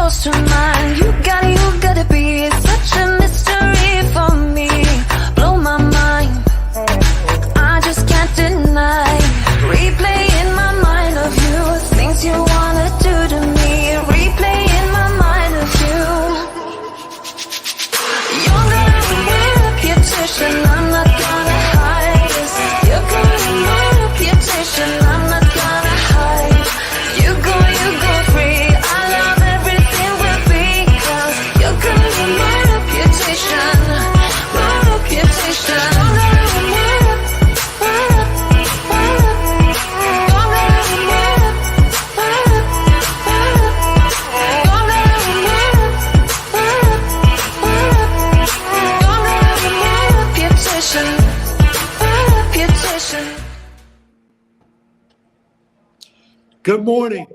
close to mine. You gotta be such a mystery for me. Blow my mind, I just can't deny. Replay in my mind of you, things you wanna do to me. Replay in my mind of you. You're gonna my reputation, I'm not gonna hide this. You're gonna my reputation, I'm not gonna hide. You go free, I love everything we'll be. Cause you're gonna my reputation, my reputation. Good morning.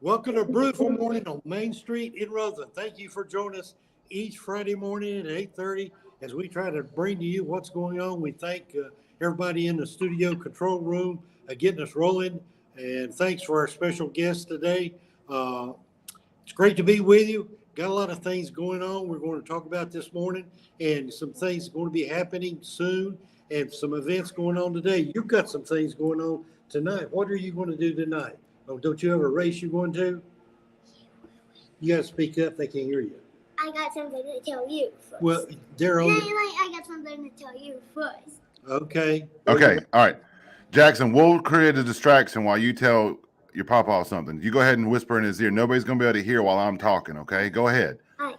Welcome to Brewtiful Morning on Main Street in Roseland. Thank you for joining us each Friday morning at 8:30 as we try to bring to you what's going on. We thank everybody in the studio control room getting us rolling. And thanks for our special guest today. It's great to be with you. Got a lot of things going on we're going to talk about this morning, and some things going to be happening soon, and some events going on today. You've got some things going on tonight. What are you going to do tonight? Oh, don't you have a race you're going to? You got to speak up. They can't hear you. I got something to tell you first. Well, they're on. I got something to tell you first. Okay. Okay. All right. Jackson, we'll create a distraction while you tell your papa something. You go ahead and whisper in his ear. Nobody's going to be able to hear while I'm talking, okay? Go ahead. All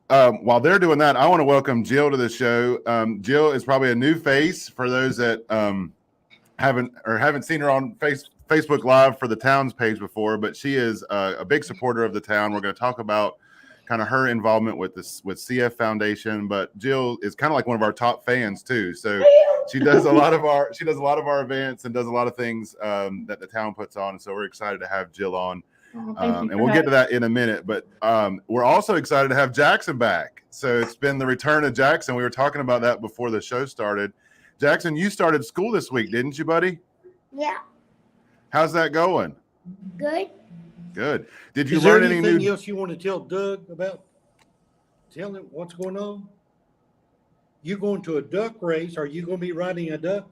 right. While they're doing that, I want to welcome Jill to the show. Jill is probably a new face for those that haven't seen her on Facebook Live for the town's page before, but she is a big supporter of the town. We're going to talk about kind of her involvement with CF Foundation, but Jill is kind of like one of our top fans too. So she does a lot of our events and does a lot of things that the town puts on. And so we're excited to have Jill on. And we'll get to that in a minute, but we're also excited to have Jackson back. So it's been the return of Jackson. We were talking about that before the show started. Jackson, you started school this week, didn't you, buddy? Yeah. How's that going? Good. Good. Did you Is learn there any anything new? else you want to tell Doug about? Tell him what's going on? You going to a duck race? Are you going to be riding a duck?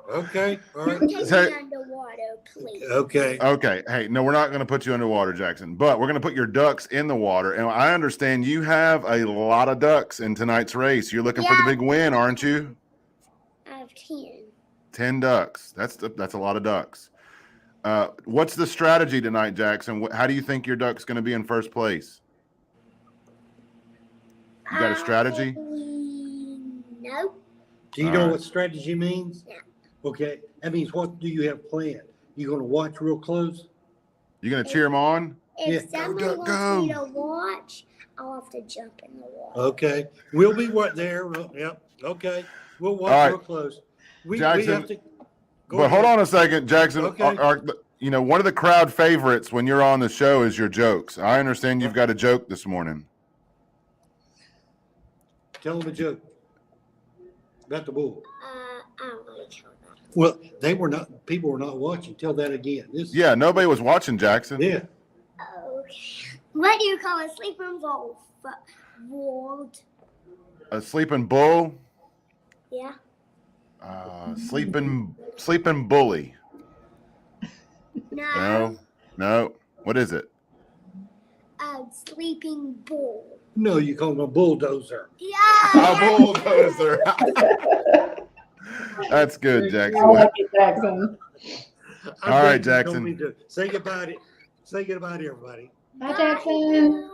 Okay. All right. Don't take Hey. me underwater, please. Okay. Okay. Hey, no, we're not going to put you underwater, Jackson, but we're going to put your ducks in the water. And I understand you have a lot of ducks in tonight's race. You're looking for the big win, aren't you? I have 10. 10 ducks. That's a lot of ducks. What's the strategy tonight, Jackson? How do you think your duck's going to be in first place? You got a strategy? No. Do you know what strategy means? Yeah. Okay. That means what do you have planned? You going to watch real close? You going to cheer them on? If Yeah. someone Go, wants go. me to watch, I'll have to jump in the water. Okay. We'll be there. Yep. Okay. We'll watch All right. real close. We Jackson, have to go But hold ahead. on a second, Jackson. Okay. One of the crowd favorites when you're on the show is your jokes. I understand you've got a joke this morning. Tell them a joke about the bull. I don't want to tell that. Well, people were not watching. Tell that again. Yeah, nobody was watching, Jackson. Yeah. Okay. What do you call a sleeping wolf? A sleeping bull, Yeah. sleeping bully. No. What is it? A sleeping bull. No, you call him a bulldozer. Yeah. A bulldozer. That's good, Jackson. I like it, Jackson. All right, Jackson. Say goodbye. Say goodbye to everybody. Bye, Jackson.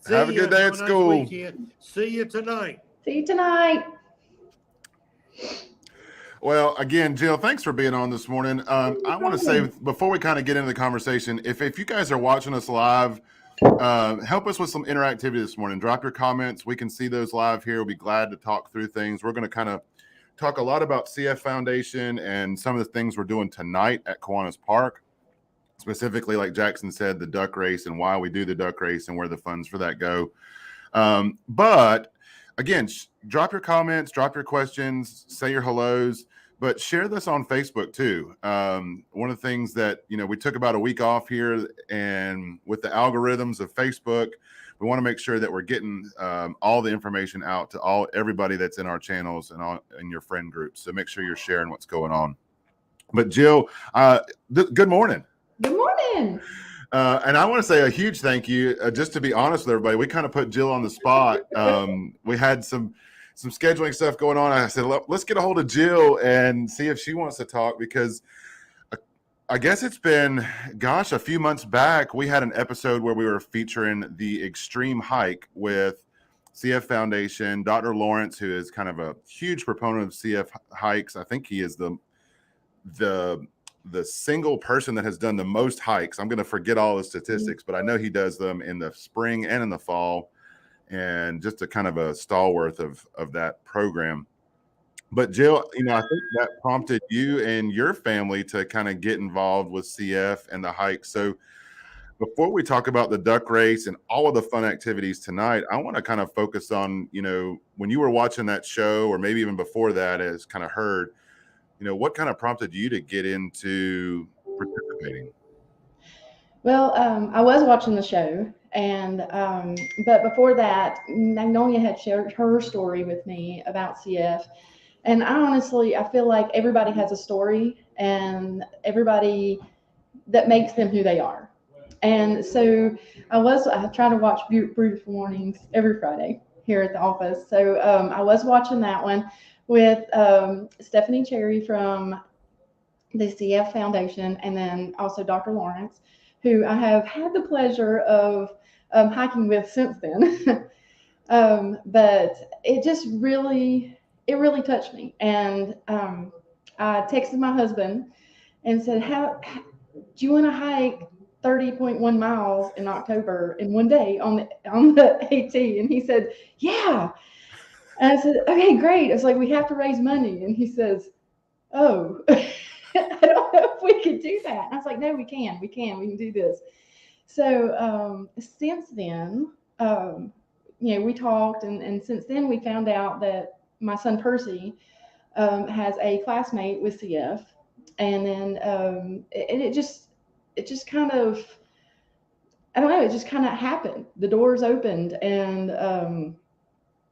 Have a good day at school. Weekend. See you tonight. See you tonight. Well, again, Jill, thanks for being on this morning. I want to say before we kind of get into the conversation, if you guys are watching us live, help us with some interactivity this morning. Drop your comments. We can see those live here. We'll be glad to talk through things. We're going to kind of talk a lot about CF Foundation and some of the things we're doing tonight at Kiwanis Park. Specifically, like Jackson said, the duck race and why we do the duck race and where the funds for that go. But again, drop your comments, drop your questions, say your hellos. but share this on Facebook too. One of the things that, we took about a week off here, and with the algorithms of Facebook, we want to make sure that we're getting all the information out to everybody that's in our channels and in your friend groups. So make sure you're sharing what's going on. But Jill, good morning. Good morning. And I want to say a huge thank you. Just to be honest with everybody, we kind of put Jill on the spot. We had some scheduling stuff going on. I said, let's get a hold of Jill and see if she wants to talk, because I guess it's been, a few months back, we had an episode where we were featuring the extreme hike with CF Foundation, Dr. Lawrence, who is kind of a huge proponent of CF hikes. I think he is the single person that has done the most hikes. I'm going to forget all the statistics, but I know he does them in the spring and in the fall, and just a kind of a stalwart of that program. But Jill, I think that prompted you and your family to kind of get involved with CF and the hike. So before we talk about the duck race and all of the fun activities tonight, I want to kind of focus on, when you were watching that show, or maybe even before that, as kind of heard, what kind of prompted you to get into participating? Well, I was watching the show, and but before that, Magnolia had shared her story with me about CF. And I feel like everybody has a story, and everybody that makes them who they are. And so I try to watch Brewtiful mornings every Friday here at the office. So I was watching that one with Stephanie Cherry from the CF Foundation, and then also Dr. Lawrence, who I have had the pleasure of hiking with since then. But it really touched me. And I texted my husband and said, do you want to hike 30.1 miles in October in one day on the AT? And he said, yeah. And I said, okay, great. It's like, we have to raise money. And he says, oh, I don't know if we could do that. And I was like, no, we can do this. So since then, we talked, and since then we found out that my son Percy has a classmate with CF, and then it just kind of, I don't know, it just kind of happened. The doors opened, and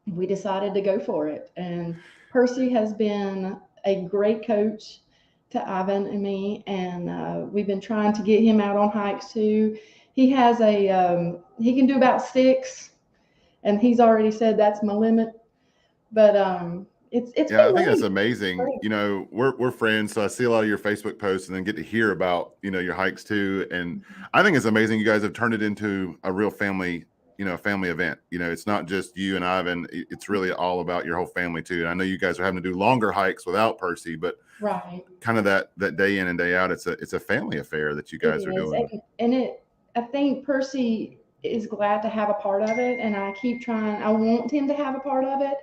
we decided to go for it. And Percy has been a great coach to Ivan and me, and we've been trying to get him out on hikes too. He has he can do about 6, and he's already said that's my limit. But it's I think that's amazing. We're friends, so I see a lot of your Facebook posts and then get to hear about your hikes too. And I think it's amazing you guys have turned it into a real family family event. It's not just you and Ivan, it's really all about your whole family too. And I know you guys are having to do longer hikes without Percy, but right, kind of that day in and day out, it's a family affair that you guys are doing. And I think Percy is glad to have a part of it, and I keep trying. I want him to have a part of it.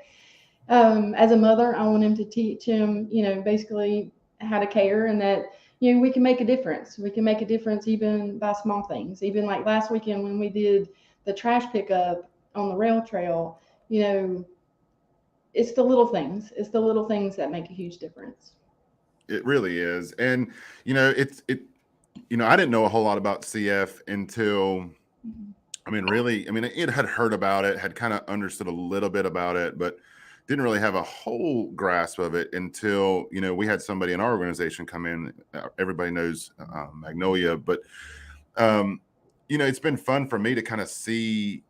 As a mother, I want him to teach him, basically how to care, and that, we can make a difference. We can make a difference even by small things. Even like last weekend when we did the trash pickup on the rail trail, it's the little things. It's the little things that make a huge difference. It really is. And, I didn't know a whole lot about CF until, it had heard about it, had kind of understood a little bit about it, but didn't really have a whole grasp of it until, we had somebody in our organization come in. Everybody knows Magnolia, but, it's been fun for me to kind of see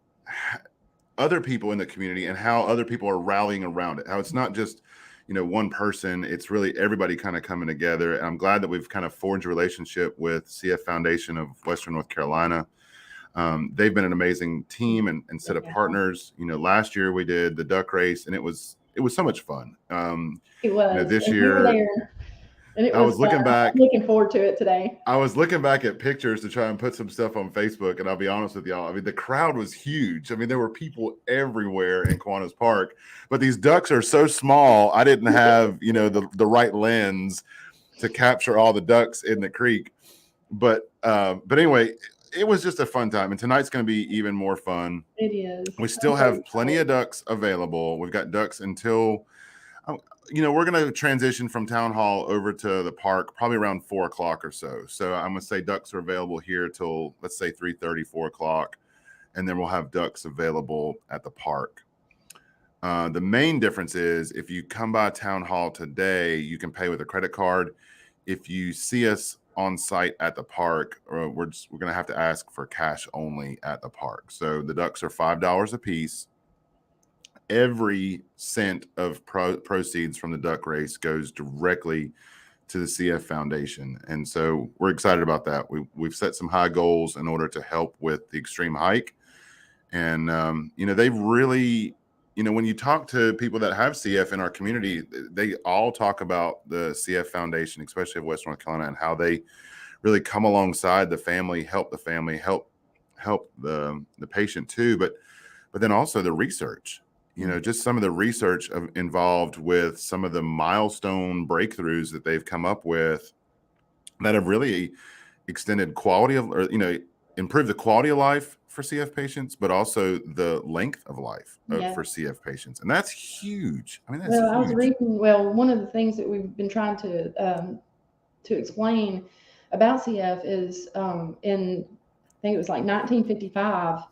other people in the community and how other people are rallying around it. How it's not just, one person, it's really everybody kind of coming together. And I'm glad that we've kind of forged a relationship with CF Foundation of Western North Carolina. They've been an amazing team and set of partners. Last year we did the duck race, and it was so much fun. It was. This and year, we were there, and it I was looking back. I'm looking forward to it today. I was looking back at pictures to try and put some stuff on Facebook, and I'll be honest with y'all. The crowd was huge. There were people everywhere in Kiwanis Park, but these ducks are so small. I didn't have, the right lens to capture all the ducks in the creek. But anyway, it was just a fun time, and tonight's going to be even more fun. It is. We still have plenty of ducks available. We've got ducks until we're going to transition from town hall over to the park probably around 4 o'clock or so. So I'm going to say ducks are available here till, let's say, 3:30, 4 o'clock. And then we'll have ducks available at the park. The main difference is if you come by town hall today, you can pay with a credit card. If you see us on site at the park, we're going to have to ask for cash only at the park. So the ducks are $5 a piece. Every cent of proceeds from the duck race goes directly to the CF Foundation. And so we're excited about that. We've set some high goals in order to help with the extreme hike. And, they've really, when you talk to people that have CF in our community, they all talk about the CF Foundation, especially of West North Carolina, and how they really come alongside the family, help the patient too. But then also the research, just some of the research involved with some of the milestone breakthroughs that they've come up with that have really extended quality of, or, improved the quality of life for CF patients, but also the length of life for CF patients. And that's huge. I mean, that's huge. I was reading, one of the things that we've been trying to explain about CF is in, I think it was like 1955,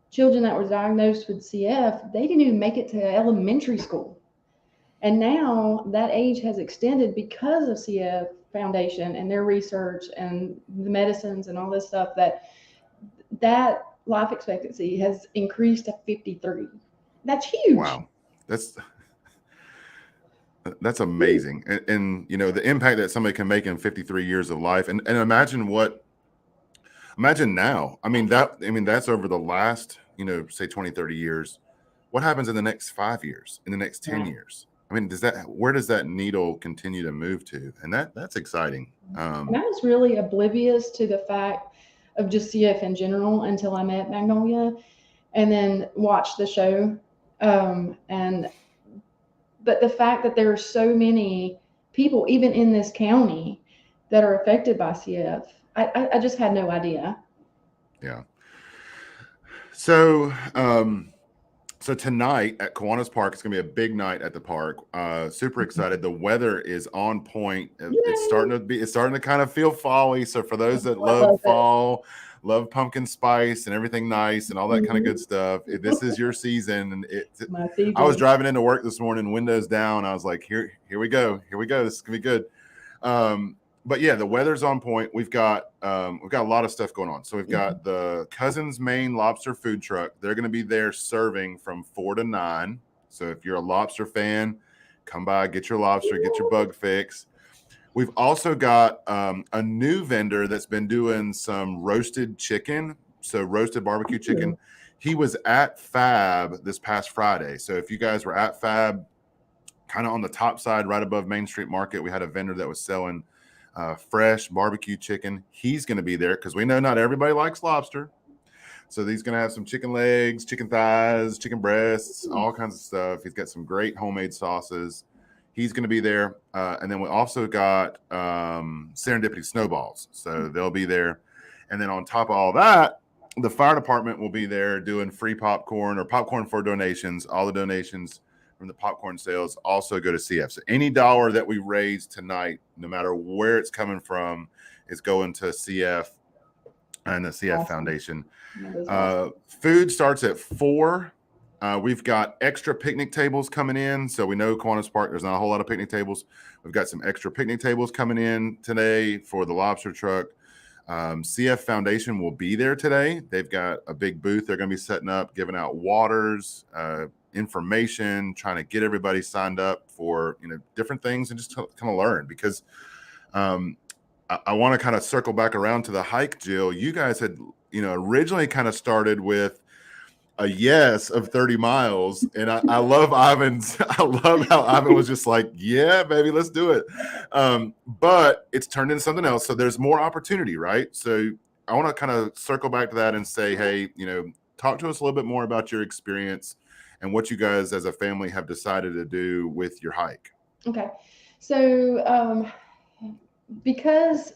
children that were diagnosed with CF, they didn't even make it to elementary school. And now that age has extended because of CF Foundation and their research and the medicines and all this stuff, that life expectancy has increased to 53. That's huge. Wow. That's amazing. And the impact that somebody can make in 53 years of life. And imagine now. That's over the last, say 20, 30 years. What happens in the next 5 years, in the next 10 years? Where does that needle continue to move to? And that's exciting. And I was really oblivious to the fact of just CF in general until I met Magnolia and then watched the show. But the fact that there are so many people, even in this county, that are affected by CF, I just had no idea. Yeah. So, so tonight at Kiwanis Park, it's going to be a big night at the park. Super excited. The weather is on point. It's starting to kind of feel fall-y. So for those that love fall, love pumpkin spice and everything nice and all that kind of good stuff, this is your season. And My season. I was driving into work this morning, windows down. I was like, here we go. This is gonna be good. But yeah, the weather's on point. We've got a lot of stuff going on. So we've got the Cousins Maine Lobster Food Truck. They're going to be there serving from 4 to 9. So if you're a lobster fan, come by, get your lobster, get your bug fix. We've also got a new vendor that's been doing some roasted chicken, so roasted barbecue chicken. He was at Fab this past Friday. So if you guys were at Fab, kind of on the top side, right above Main Street Market, we had a vendor that was selling fresh barbecue chicken. He's going to be there because we know not everybody likes lobster. So he's going to have some chicken legs, chicken thighs, chicken breasts, all kinds of stuff. He's got some great homemade sauces. He's going to be there. And then we also got Serendipity Snowballs. So they'll be there. And then on top of all that, the fire department will be there doing free popcorn or popcorn for donations. All the donations from the popcorn sales also go to CF. So any dollar that we raise tonight, no matter where it's coming from, is going to CF and the CF Foundation. Food starts at 4. We've got extra picnic tables coming in. So we know Kiwanis Park, there's not a whole lot of picnic tables. We've got some extra picnic tables coming in today for the lobster truck. CF Foundation will be there today. They've got a big booth they're going to be setting up, giving out waters, information, trying to get everybody signed up for different things and just kind of learn. Because I want to kind of circle back around to the hike, Jill. You guys had originally kind of started with a yes of 30 miles, and I love Ivan's. I love how Ivan was just like, yeah, baby, let's do it. But it's turned into something else. So there's more opportunity, right? So I want to kind of circle back to that and say, hey, talk to us a little bit more about your experience and what you guys as a family have decided to do with your hike. Okay. So because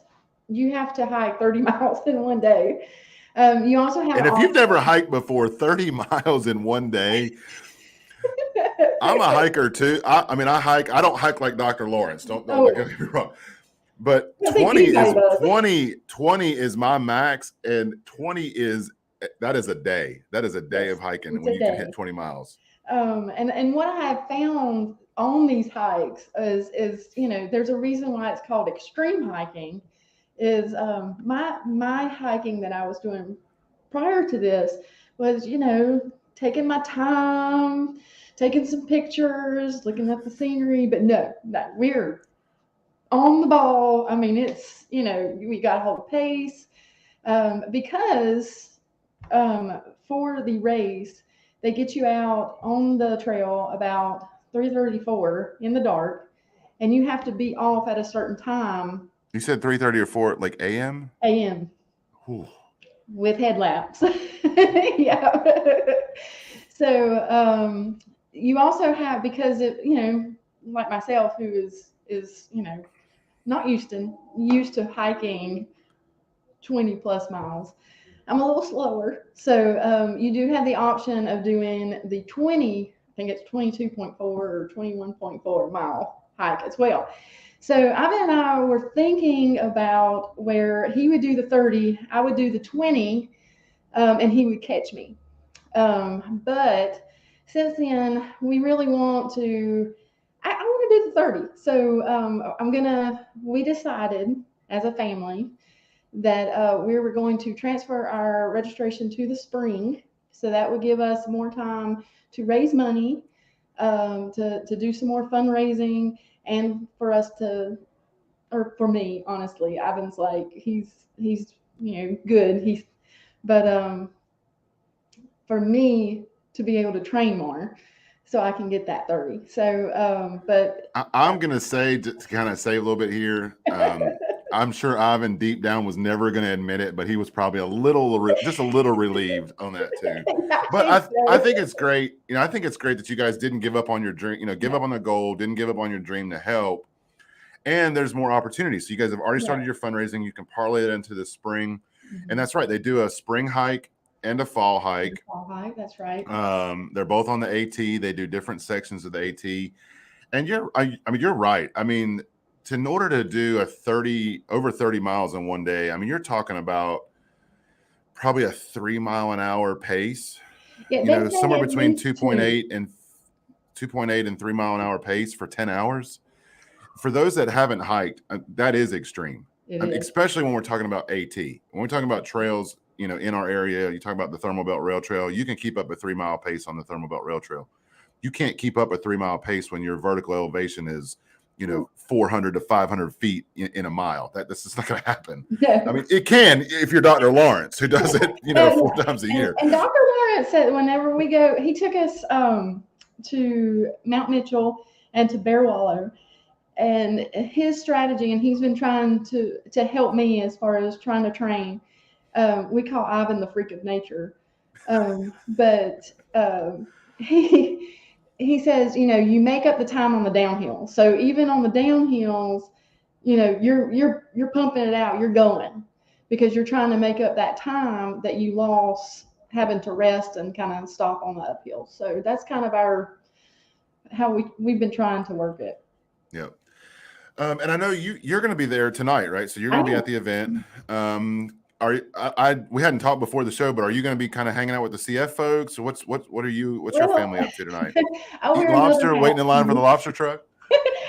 you have to hike 30 miles in one day, you also have. And if you've never hiked before, 30 miles in one day, I'm a hiker too. I mean, I hike. I don't hike like Dr. Lawrence. Don't get me wrong. But I think 20 anybody is does. 20 is my max, and 20 is that is a day. That is a day Yes, of hiking it's when a you can day. hit 20 miles. And what I have found on these hikes is there's a reason why it's called extreme hiking. Is my hiking that I was doing prior to this was taking my time, taking some pictures, looking at the scenery. But no, we're on the ball. I mean, it's we got to hold a pace because for the race, they get you out on the trail about 3:34 in the dark, and you have to be off at a certain time You said 3:30 or 4 like a.m. a.m. Whew. with headlamps. Yeah. So you also have, because like myself, who is not used to hiking 20 plus miles. I'm a little slower. So you do have the option of doing the 20, I think it's 22.4 or 21.4 mile hike as well. So Ivan and I were thinking about where he would do the 30, I would do the 20, and he would catch me. But since then, we really want to, I want to do the 30. So we decided as a family that we were going to transfer our registration to the spring. So that would give us more time to raise money, to do some more fundraising, and for us to, or for me, honestly, Ivan's like, he's good. But for me to be able to train more so I can get that 30. So, but I'm gonna say, to kind of save a little bit here. I'm sure Ivan deep down was never going to admit it, but he was probably just a little relieved on that too. But I think it's great. I think it's great that you guys didn't give up on your dream. Give up on the goal, didn't give up on your dream to help. And there's more opportunities. So you guys have already started your fundraising. You can parlay it into the spring, and that's right. They do a spring hike and a fall hike. Fall hike, that's right. They're both on the AT. They do different sections of the AT. And I mean, you're right. I mean, in order to do over 30 miles in one day, I mean, you're talking about probably a 3 mile an hour pace. Yeah, Somewhere between 2.8 and 3 mile an hour pace for 10 hours. For those that haven't hiked, that is extreme. Especially when we're talking about AT. When we're talking about trails, in our area, you talk about the Thermal Belt Rail Trail, you can keep up a 3 mile pace on the Thermal Belt Rail Trail. You can't keep up a 3 mile pace when your vertical elevation is 400 to 500 feet in a mile. This is not going to happen. Yeah. I mean, it can if you're Dr. Lawrence, who does it 4 times a year. And Dr. Lawrence said whenever we go, he took us to Mount Mitchell and to Bear Wallow, and his strategy, and he's been trying to help me as far as trying to train. We call Ivan the freak of nature, but he says, you make up the time on the downhill. So even on the downhills, you're pumping it out, you're going, because you're trying to make up that time that you lost having to rest and kind of stop on the uphill. So that's kind of how we've been trying to work it. Yep. And I know you're going to be there tonight, right? So you're going to be at the event. We hadn't talked before the show, but are you going to be kind of hanging out with the CF folks? Or what's your family up to tonight? Eating lobster, waiting in line for the lobster truck?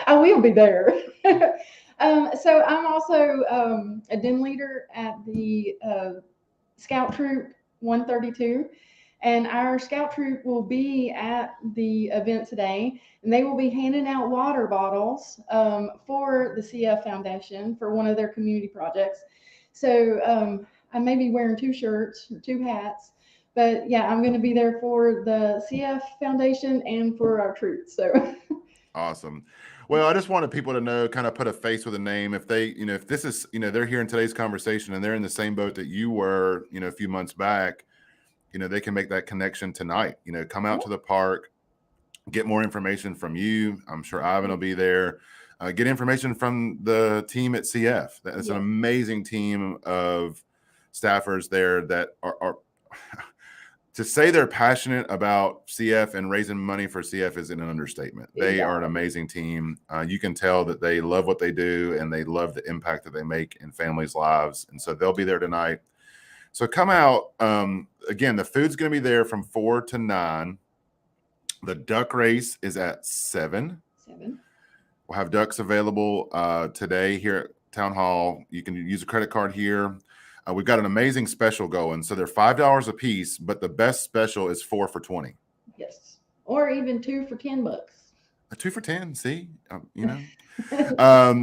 I will be there. So I'm also a den leader at the Scout Troop 132. And our Scout Troop will be at the event today, and they will be handing out water bottles for the CF Foundation for one of their community projects. So I may be wearing 2 shirts or 2 hats, but yeah, I'm going to be there for the CF Foundation and for our troops. So awesome. Well, I just wanted people to know, kind of put a face with a name. If they, if this is, they're hearing today's conversation and they're in the same boat that you were, a few months back, they can make that connection tonight. Come out to the park, get more information from you. I'm sure Ivan will be there. Get information from the team at CF. That's an amazing team of staffers there that are to say they're passionate about CF and raising money for CF is an understatement. They are an amazing team. You can tell that they love what they do and they love the impact that they make in families' lives. And so they'll be there tonight. So come out. Again, the food's going to be there from 4 to 9. The duck race is at 7. We'll have ducks available today here at Town Hall. You can use a credit card here. We've got an amazing special going. So they're $5 a piece, but the best special is 4 for $20. Yes. Or even 2 for $10. A 2 for 10. See, at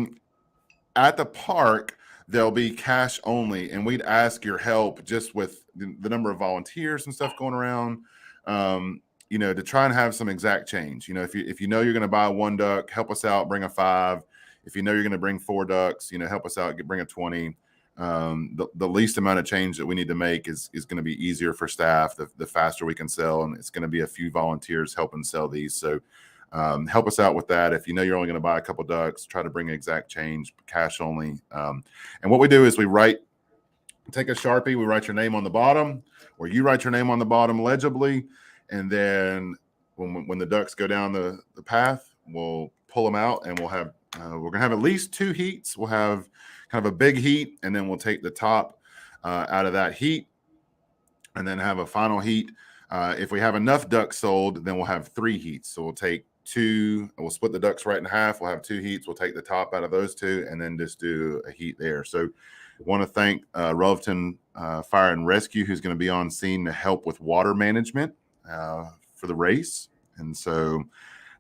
the park, there'll be cash only. And we'd ask your help just with the number of volunteers and stuff going around, to try and have some exact change. If you know you're going to buy 1 duck, help us out, bring a 5. If you know you're going to bring 4 ducks, help us out, bring a 20. The least amount of change that we need to make is going to be easier for staff, the faster we can sell, and it's going to be a few volunteers helping sell these. So help us out with that. If you know you're only going to buy a couple ducks, try to bring exact change, cash only. And what we do is we take a Sharpie, we write your name on the bottom, or you write your name on the bottom legibly, and then when the ducks go down the path, we'll pull them out, and we're going to have at least 2 heats. We'll have kind of a big heat, and then we'll take the top out of that heat and then have a final heat. If we have enough ducks sold, then we'll have 3 heats. So we'll take 2, we'll split the ducks right in half. We'll have 2 heats. We'll take the top out of those 2 and then just do a heat there. So I want to thank Relton Fire and Rescue, who's going to be on scene to help with water management for the race. And so,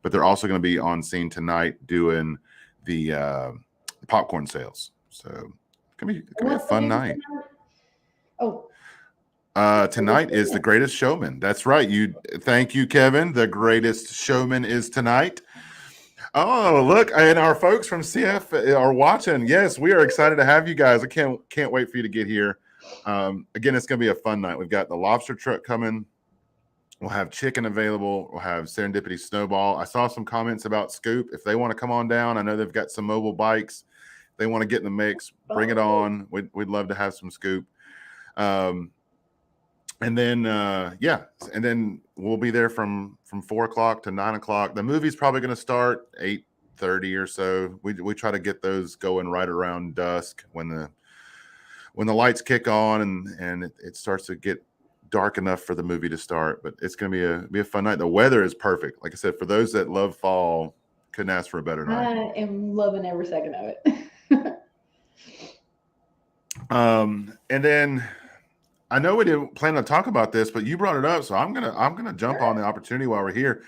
but they're also going to be on scene tonight doing the popcorn sales. So it's gonna be a fun night. Tonight is The Greatest Showman. That's right. Thank you, Kevin. The Greatest Showman is tonight. Oh, look, and our folks from CF are watching. Yes, we are excited to have you guys. I can't wait for you to get here. Again, it's gonna be a fun night. We've got the lobster truck coming. We'll have chicken available. We'll have Serendipity Snowball. I saw some comments about Scoop. If they want to come on down, I know they've got some mobile bikes. They want to get in the mix, bring it on. We'd love to have some Scoop. And then we'll be there from 4 o'clock to 9 o'clock. The movie's probably going to start 8:30 or so. We try to get those going right around dusk when the lights kick on and it starts to get dark enough for the movie to start. But it's going to be a fun night. The weather is perfect. Like I said, for those that love fall, couldn't ask for a better night. I am loving every second of it. And then I know we didn't plan to talk about this, but you brought it up, so I'm gonna jump on the opportunity while we're here.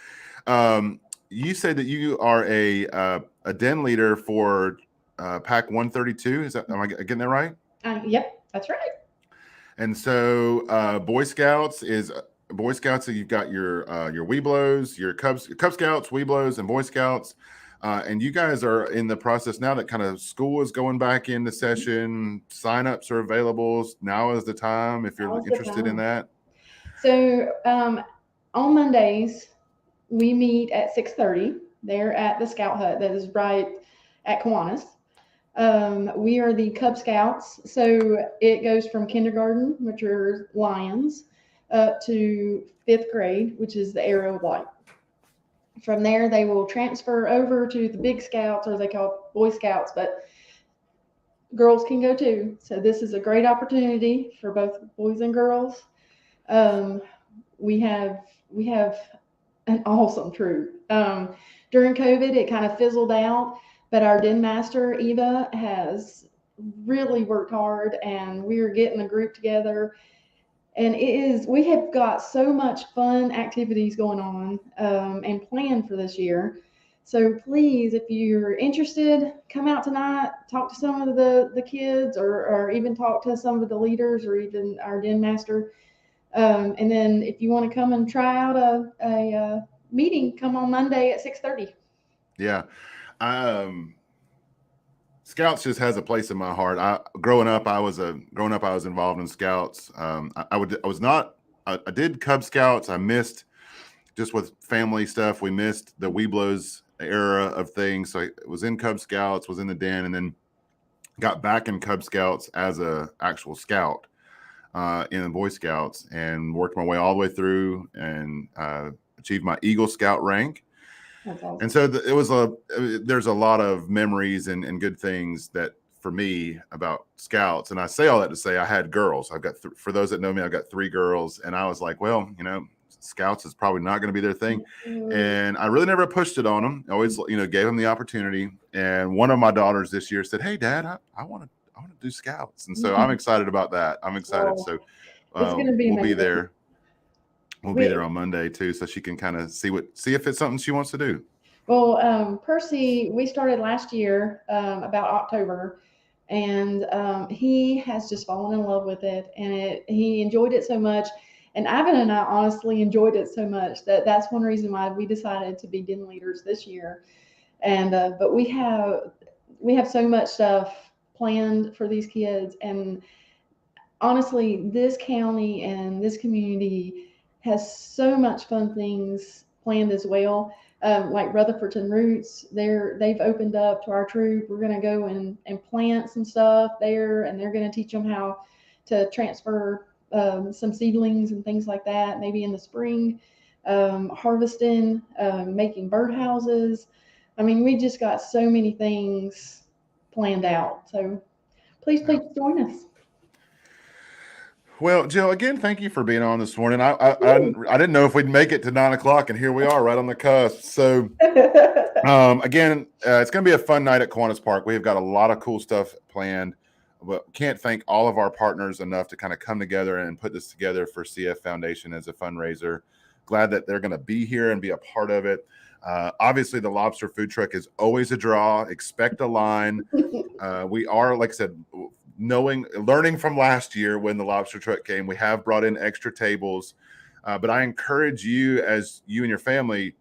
You said that you are a den leader for Pack 132. Am I getting that right? Yep, that's right. And so Boy Scouts. So you've got your Weeblos, your Cub Scouts, Weeblos, and Boy Scouts. And you guys are in the process now that kind of school is going back into session. Signups are available. Now is the time if you're interested in that. So on Mondays, we meet at 6:30 there at the Scout Hut that is right at Kiwanis. We are the Cub Scouts. So it goes from kindergarten, which are Lions, up to 5th grade, which is the Arrow White. From there, they will transfer over to the Big Scouts, or they call it Boy Scouts, but girls can go too. So this is a great opportunity for both boys and girls. We have an awesome troop. During COVID, it kind of fizzled out, but our den master, Eva, has really worked hard, and we're getting a group together. And we have got so much fun activities going on and planned for this year. So please, if you're interested, come out tonight, talk to some of the kids, or even talk to some of the leaders, or even our den master. And then if you want to come and try out a meeting, come on Monday at 6:30. Yeah. Scouts just has a place in my heart. Growing up, I was involved in Scouts. I did Cub Scouts. I missed, just with family stuff, we missed the Weeblos era of things. So I was in Cub Scouts, was in the den, and then got back in Cub Scouts as a actual scout. in the Boy Scouts and worked my way all the way through and achieved my Eagle Scout rank. That's awesome. And so there's a lot of memories and good things that for me about Scouts. And I say all that to say I had girls. I've got, for those that know me, I've got 3 girls. And I was like, well, Scouts is probably not going to be their thing. And I really never pushed it on them. I always, gave them the opportunity. And one of my daughters this year said, hey, Dad, I want to do Scouts. And so I'm excited about that. I'm excited. Well, So it's going to be we'll be amazing. there. We'll be there on Monday too. So she can kind of see if it's something she wants to do. Well, Percy, we started last year, about October, and he has just fallen in love with it, and he enjoyed it so much. And Ivan and I honestly enjoyed it so much that's one reason why we decided to be den leaders this year. And but we have so much stuff planned for these kids, and honestly, this county and this community has so much fun things planned as well. Like Rutherfordton Roots, they've opened up to our troop. We're going to go and plant some stuff there, and they're going to teach them how to transfer some seedlings and things like that, maybe in the spring, harvesting, making birdhouses. I mean, we just got so many things planned out. So please join us. Well, Jill, again, thank you for being on this morning. I didn't know if we'd make it to 9 o'clock, and here we are right on the cusp. So again, it's going to be a fun night at Kiwanis Park. We've got a lot of cool stuff planned. But can't thank all of our partners enough to kind of come together and put this together for CF Foundation as a fundraiser. Glad that they're going to be here and be a part of it. Obviously, the lobster food truck is always a draw. Expect a line. We are, like I said, learning from last year when the lobster truck came, we have brought in extra tables. But I encourage you, as you and your family,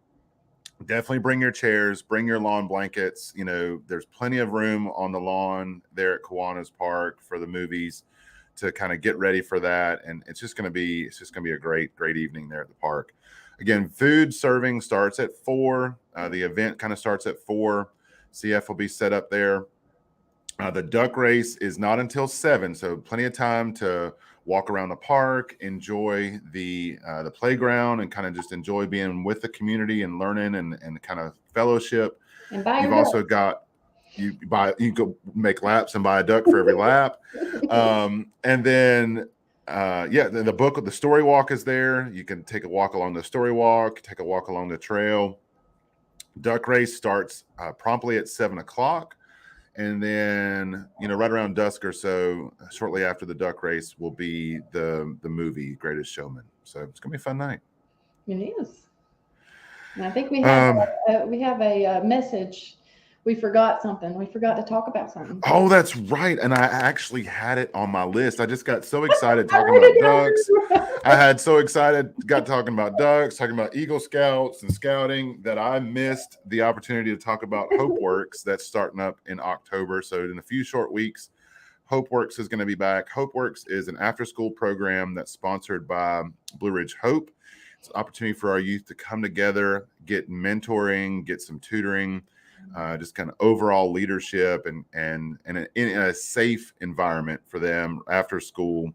definitely bring your chairs, bring your lawn blankets. There's plenty of room on the lawn there at Kiwanis Park for the movies to kind of get ready for that. And it's just going to be a great evening there at the park. Again, food serving starts at 4. The event kind of starts at 4. CF will be set up there. The duck race is not until 7, so plenty of time to walk around the park, enjoy the playground, and kind of just enjoy being with the community and learning and kind of fellowship. And you've also got you go make laps and buy a duck for every lap, and then the book of the story walk is there. You can take a walk along the story walk, take a walk along the trail. Duck race starts promptly at 7 o'clock. And then, right around dusk or so, shortly after the duck race, will be the movie Greatest Showman. So it's gonna be a fun night. It is. And I think we have a message. We forgot something. We forgot to talk about something. Oh, that's right. And I actually had it on my list. I just got so excited talking about ducks. Got talking about ducks, talking about Eagle Scouts and scouting, that I missed the opportunity to talk about HopeWorks that's starting up in October. So in a few short weeks, HopeWorks is going to be back. HopeWorks is an after-school program that's sponsored by Blue Ridge Hope. It's an opportunity for our youth to come together, get mentoring, get some tutoring, just kind of overall leadership and in a safe environment for them after school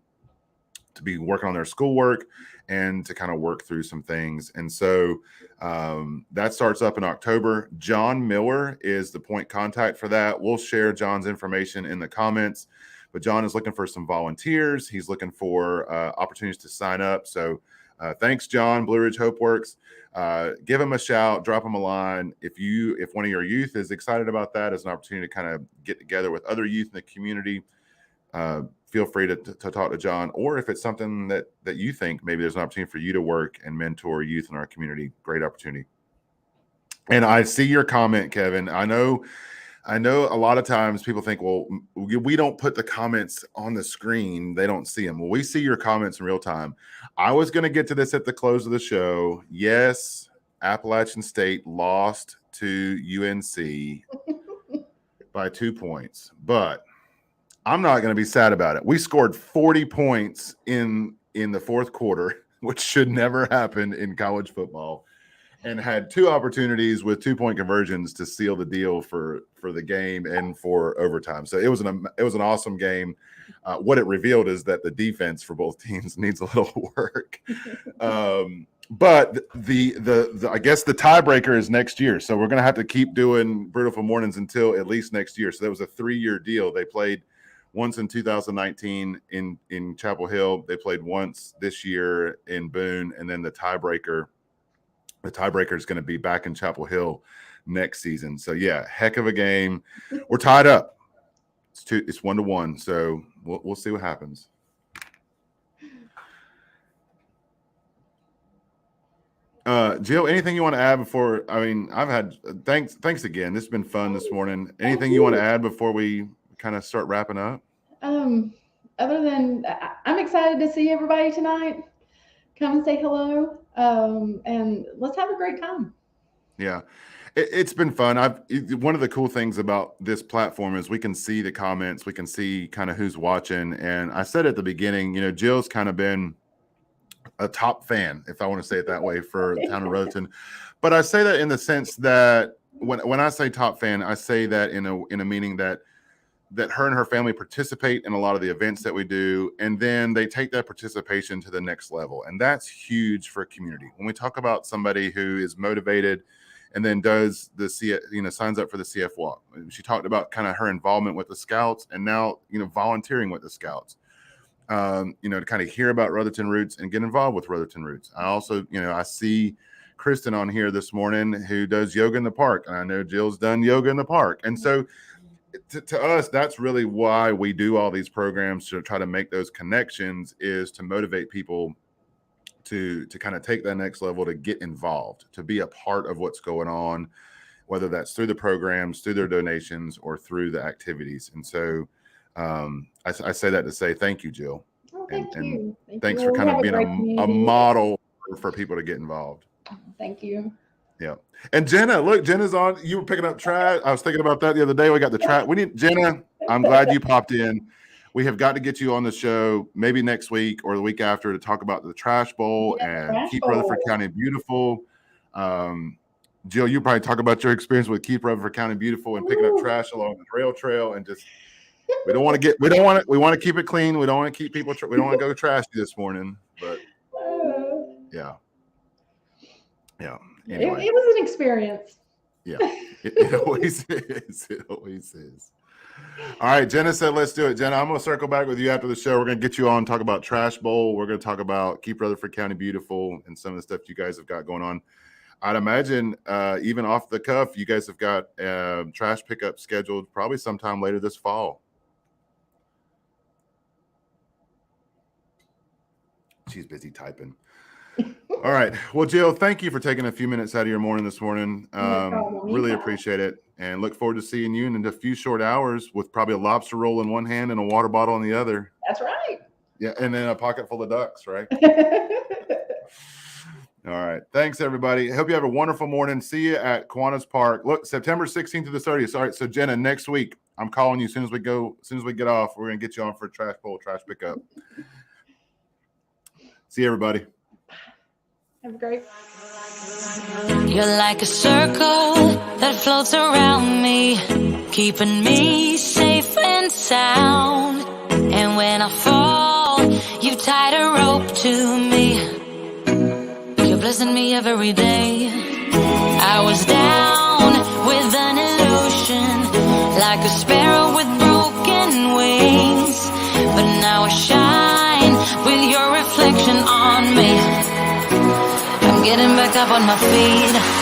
to be working on their schoolwork and to kind of work through some things. And so that starts up in October. John Miller is the point contact for that. We'll share John's information in the comments, but John is looking for some volunteers. He's looking for opportunities to sign up. So thanks, John, Blue Ridge HopeWorks. Give him a shout, drop him a line. If one of your youth is excited about that as an opportunity to kind of get together with other youth in the community, feel free to talk to John. Or if it's something that you think maybe there's an opportunity for you to work and mentor youth in our community, great opportunity. And I see your comment, Kevin. I know a lot of times people think, well, we don't put the comments on the screen. They don't see them. Well, we see your comments in real time. I was going to get to this at the close of the show. Yes, Appalachian State lost to UNC by 2 points, but I'm not going to be sad about it. We scored 40 points in the fourth quarter, which should never happen in college football. and had 2 opportunities with 2-point conversions to seal the deal for the game and for overtime. So it was an awesome game. What it revealed is that the defense for both teams needs a little work. But the I guess the tiebreaker is next year. So we're going to have to keep doing Brewtiful Mornings until at least next year. So that was a 3-year deal. They played once in 2019 in Chapel Hill. They played once this year in Boone, and then the tiebreaker is going to be back in Chapel Hill next season. So yeah, heck of a game. We're tied up. It's 1-1. So we'll see what happens. Jill, anything you want to add before? I mean, I've had thanks again. This has been fun this morning. Anything you want to add before we kind of start wrapping up? Other than I'm excited to see everybody tonight. Come and say hello, and let's have a great time. Yeah, it's been fun. One of the cool things about this platform is we can see the comments, we can see kind of who's watching. And I said at the beginning, you know, Jill's kind of been a top fan, if I want to say it that way, for the town of Rhoden. But I say that in the sense that when I say top fan, I say that in a meaning that her and her family participate in a lot of the events that we do, and then they take that participation to the next level. And that's huge for a community. When we talk about somebody who is motivated and then does signs up for the CF walk. She talked about kind of her involvement with the Scouts, and now, volunteering with the Scouts. To kind of hear about Rutherton Roots and get involved with Rutherton Roots. I also, I see Kristen on here this morning who does yoga in the park, and I know Jill's done yoga in the park. And so to us, that's really why we do all these programs, to try to make those connections, is to motivate people to kind of take that next level, to get involved, to be a part of what's going on, whether that's through the programs, through their donations, or through the activities. And so I say that to say thank you, Jill. Oh, thank you. Thanks for kind of being a model for people to get involved. Thank you. Yeah. And Jenna, look, Jenna's on. You were picking up trash. I was thinking about that the other day. We got the trash. Jenna, I'm glad you popped in. We have got to get you on the show maybe next week or the week after to talk about the Trash Bowl and Keep Rutherford County Beautiful. Jill, you probably talk about your experience with Keep Rutherford County Beautiful and picking up trash along the rail trail, and just we want to keep it clean. We don't want to keep people. We don't want to go trashy this morning, but yeah. Anyway. It was an experience. Yeah, it always is. It always is. All right, Jenna said, let's do it. Jenna, I'm going to circle back with you after the show. We're going to get you on, talk about Trash Bowl. We're going to talk about Keep Rutherford County Beautiful and some of the stuff you guys have got going on. I'd imagine even off the cuff, you guys have got trash pickup scheduled probably sometime later this fall. She's busy typing. All right. Well, Jill, thank you for taking a few minutes out of your morning this morning. Really appreciate it, and look forward to seeing you in a few short hours with probably a lobster roll in one hand and a water bottle in the other. That's right. Yeah, and then a pocket full of ducks, right? All right. Thanks, everybody. I hope you have a wonderful morning. See you at Kiwanis Park. Look, September 16th to the 30th. All right. So, Jenna, next week, I'm calling you as soon as we get off. We're going to get you on for Trash Bowl, trash pickup. See you, everybody. Have a great. You're like a circle that floats around me, keeping me safe and sound. And when I fall, you've tied a rope to me. You're blessing me every day. I was down with an illusion, like a sparrow with broken wings. But now I shine with your reflection on me. I'm getting back up on my feet.